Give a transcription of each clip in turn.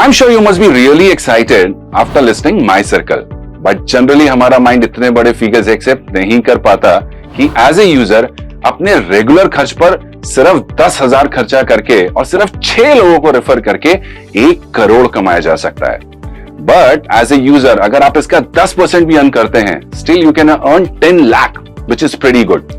I'm sure you must be really excited after listening my circle, but generally हमारा mind इतने बड़े figures accept नहीं कर पाता कि एज ए यूजर अपने रेगुलर खर्च पर सिर्फ 10,000 खर्चा करके और सिर्फ 6 लोगों को रेफर करके 1 करोड़ कमाया जा सकता है। बट एज ए यूजर अगर आप इसका 10% भी अर्न करते हैं, still you can earn 10 lakh, which is pretty good.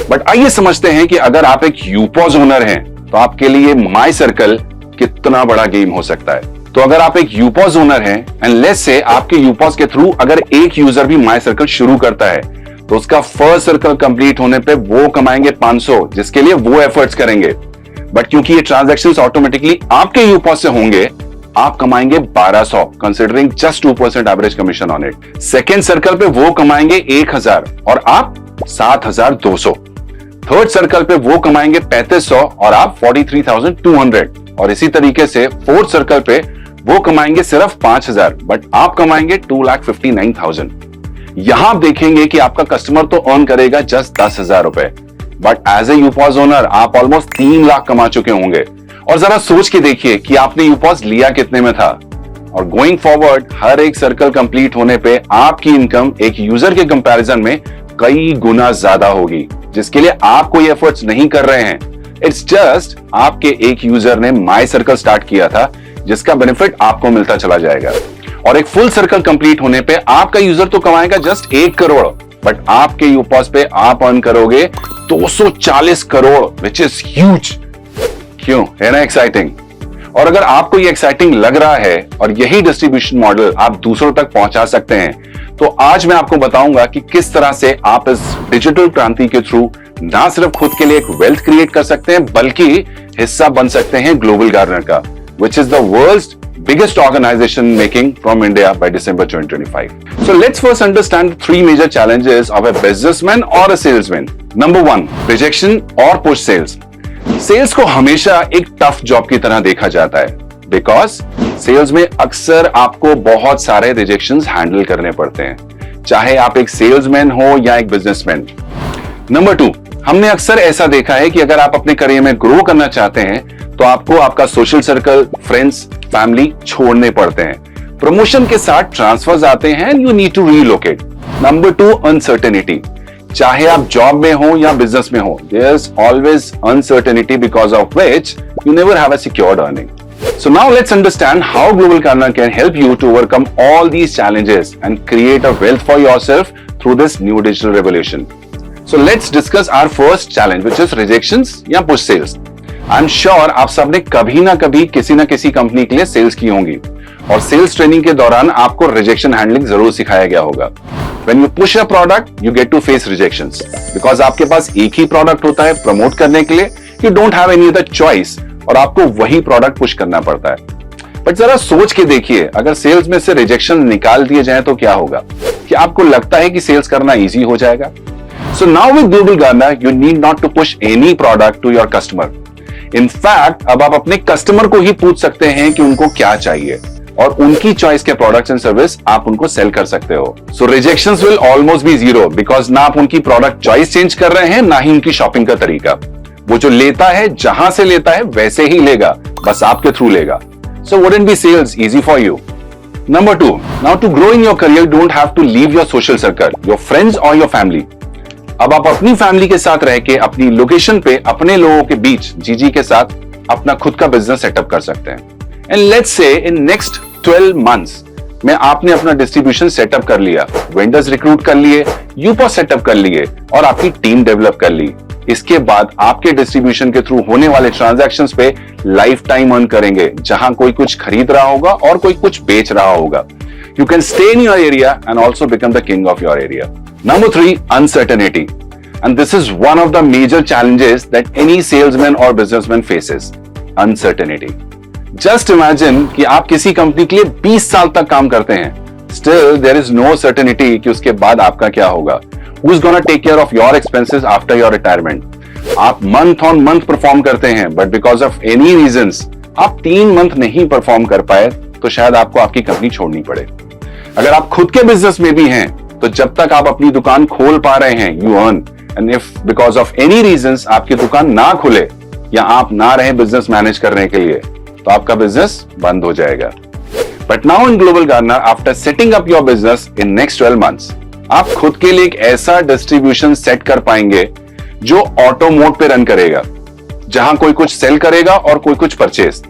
But आइए समझते हैं कि अगर आप एक यूपॉज ओनर हैं तो आपके लिए माई सर्कल कितना बड़ा गेम हो सकता है। तो अगर आप एक यूपॉज ओनर हैं एंड लेट्स से आपके यूपॉज के थ्रू अगर एक यूजर भी माई सर्कल शुरू करता है तो उसका फर्स्ट सर्कल कंप्लीट होने पे वो कमाएंगे 500, जिसके लिए वो एफर्ट्स करेंगे। बट क्योंकि ये ट्रांजैक्शंस ऑटोमेटिकली आपके यूपॉज से होंगे, आप कमाएंगे 1200 considering just 2% average commission on it. Second circle पे वो कमाएंगे 1000 और आप 7200। थर्ड सर्कल पे वो कमाएंगे 3500 और आप 43,200। और इसी तरीके से फोर्थ सर्कल पे वो कमाएंगे सिर्फ 5000 बट आप कमाएंगे 2,59,000। यहां आप देखेंगे कि आपका कस्टमर तो अर्न करेगा जस्ट 10,000 रुपए, बट एज ए यूपॉज ओनर आप ऑलमोस्ट 3 लाख कमा चुके होंगे। और जरा सोच के देखिए कि आपने यूपॉज लिया कितने में था। और गोइंग फॉरवर्ड हर एक सर्कल कंप्लीट होने पे आपकी इनकम एक यूजर के कंपैरिजन में कई गुना ज्यादा होगी, जिसके लिए आप कोई एफर्ट्स नहीं कर रहे हैं। इट्स जस्ट आपके एक यूजर ने माई सर्कल स्टार्ट किया था, जिसका बेनिफिट आपको मिलता चला जाएगा। और एक फुल सर्कल कंप्लीट होने पे आपका यूजर तो कमाएगा जस्ट 1 करोड़, बट आपके यूपॉज पे आप अर्न करोगे 240 करोड़, विच इज ह्यूज। क्यों, है ना एक्साइटिंग? और अगर आपको ये एक्साइटिंग लग रहा है और यही डिस्ट्रीब्यूशन मॉडल आप दूसरों तक पहुंचा सकते हैं, तो आज मैं आपको बताऊंगा कि किस तरह से आप इस डिजिटल क्रांति के थ्रू ना सिर्फ खुद के लिए एक वेल्थ क्रिएट कर सकते हैं, बल्कि हिस्सा बन सकते हैं ग्लोबल गार्डनर का, which is the world's biggest organization making from India by December 2025. So let's first understand the 3 major challenges of a businessman or a salesman. Number 1, rejection or push sales. Sales को हमेशा एक tough job की तरह देखा जाता है, because sales में अक्सर आपको बहुत सारे रिजेक्शंस हैंडल करने पड़ते हैं, चाहे आप एक सेल्समैन हो या एक बिजनेसमैन। नंबर 2, हमने अक्सर ऐसा देखा है कि अगर आप अपने करियर में ग्रो करना चाहते हैं तो आपको आपका सोशल सर्कल, फ्रेंड्स, फैमिली छोड़ने पड़ते हैं। प्रमोशन के साथ ट्रांसफर्स आते हैं, you need to relocate. Number 2, uncertainty. चाहे आप जॉब में हो या बिजनेस में हो, there is always uncertainty because of which you never have a secured earning. So now let's understand how Global Gardener can help you to overcome all these challenges and create a wealth for yourself through this new digital revolution. So let's discuss our first challenge, which is rejections या push sales. I'm sure आप सबने कभी ना कभी किसी ना किसी company के लिए सेल्स की होंगी और सेल्स ट्रेनिंग के दौरान आपको रिजेक्शन हैंडलिंग जरूर सिखाया गया होगा। When you push a product, you get to face rejections because आपके पास एक ही प्रोडक्ट होता है प्रमोट करने के लिए, you don't have any other choice और आपको वही प्रोडक्ट पुश करना पड़ता है। बट जरा सोच के देखिए, अगर सेल्स में से रिजेक्शन निकाल दिए जाए तो क्या होगा? कि आपको लगता है कि सेल्स करना इजी हो जाएगा? So now with Global Gardener, you need not to push any product to your customer. In fact, अब आप अपने कस्टमर को ही पूछ सकते हैं कि उनको क्या चाहिए और उनकी चॉइस के प्रोडक्ट्स एंड सर्विस आप उनको सेल कर सकते हो। So rejections will almost be zero because ना आप उनकी प्रोडक्ट चॉइस चेंज कर रहे हैं, ना ही उनकी शॉपिंग का तरीका। वो जो लेता है, जहां से लेता है वैसे ही लेगा, बस आपके थ्रू लेगा। So wouldn't be sales easy for you? Number 2, now to grow in your career, you don't have to leave your social circle, your friends or your family. अब आप अपनी फैमिली के साथ रह के अपनी लोकेशन पे अपने लोगों के बीच जीजी के साथ अपना खुद का बिजनेस सेटअप कर सकते हैं। And let's say in next 12 months में आपने अपना डिस्ट्रीब्यूशन सेटअप कर लिया, वेंडर्स रिक्रूट कर लिए, यूपॉस सेटअप कर लिए और आपकी टीम डेवलप कर ली। इसके बाद आपके डिस्ट्रीब्यूशन के थ्रू होने वाले ट्रांजैक्शंस पे लाइफ टाइम अर्न करेंगे, जहां कोई कुछ खरीद रहा होगा और कोई कुछ बेच रहा होगा। You can stay in your area and also become the king of your area. Number 3, uncertainty. And this is one of the major challenges that any salesman or businessman faces. Uncertainty. Just imagine कि आप किसी company के लिए 20 साल तक काम करते हैं. Still, there is no certainty कि उसके बाद आपका क्या होगा. Who's gonna take care of your expenses after your retirement? आप month on month perform करते हैं, but because of any reasons, आप 3 month नहीं perform कर पाए, तो शायद आपको आपकी कंपनी छोड़नी पड़े। अगर आप खुद के बिजनेस में भी हैं, तो जब तक आप अपनी दुकान खोल पा रहे हैं, you earn, and if because of any reasons आपकी दुकान ना खुले या आप ना रहे बिजनेस मैनेज करने के लिए, तो आपका बिजनेस बंद हो जाएगा। But now in Global Gardener, after setting up your business in next 12 months, आप खुद के लिए एक ऐसा डिस्ट्रीब्यूशन सेट कर पाएंगे जो ऑटो मोड पे रन करेगा, जहां कोई कुछ सेल करेगा और कोई कुछ परचेज,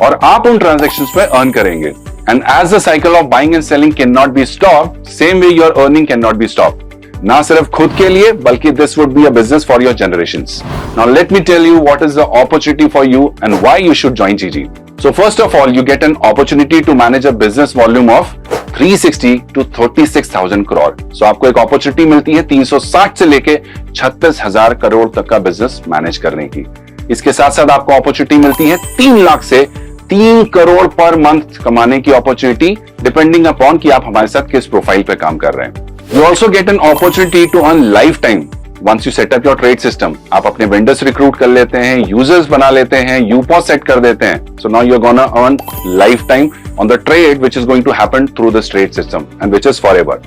और आप उन ट्रांजैक्शंस पे अर्न करेंगे. And as the cycle of buying and selling cannot be stopped, same way your earning cannot be stopped. ना सिर्फ खुद के लिए, बल्कि this would be a business for your generations. Now let me tell you what is the opportunity for you and why you should join GG. So first of all, you get an opportunity to manage a business volume of 360 to 36,000 crore. So आपको एक opportunity मिलती है 360 से लेके 36,000 करोड़ तक का business manage करने की. इसके साथ साथ आपको opportunity मिलती है 3 लाख से 3 करोड़ पर मंथ कमाने की opportunity, depending upon कि आप हमारे साथ किस प्रोफाइल पे काम कर रहे हैं. You also get an opportunity to earn lifetime once you set up your trade system. आप अपने vendors recruit कर लेते हैं, users बना लेते हैं, UPOS set कर देते हैं. So now you're gonna earn lifetime on the trade which is going to happen through this trade system and which is forever.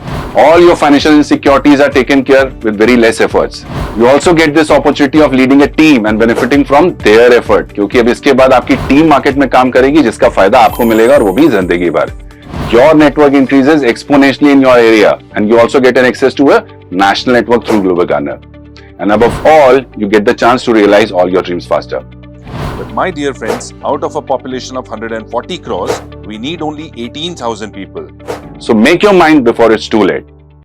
All your financial insecurities are taken care with very less efforts. You also get this opportunity of leading a team and benefiting from their effort. क्योंकि अब इसके बाद आपकी team market में काम करेगी जिसका फायदा आपको मिलेगा और वो भी जिंदगी भर. Your network increases exponentially in your area, and you also get an access to a national network through Global Gardener. And above all, you get the chance to realize all your dreams faster. But my dear friends, out of a population of 140 crores, we need only 18,000 people. So make your mind before it's too late.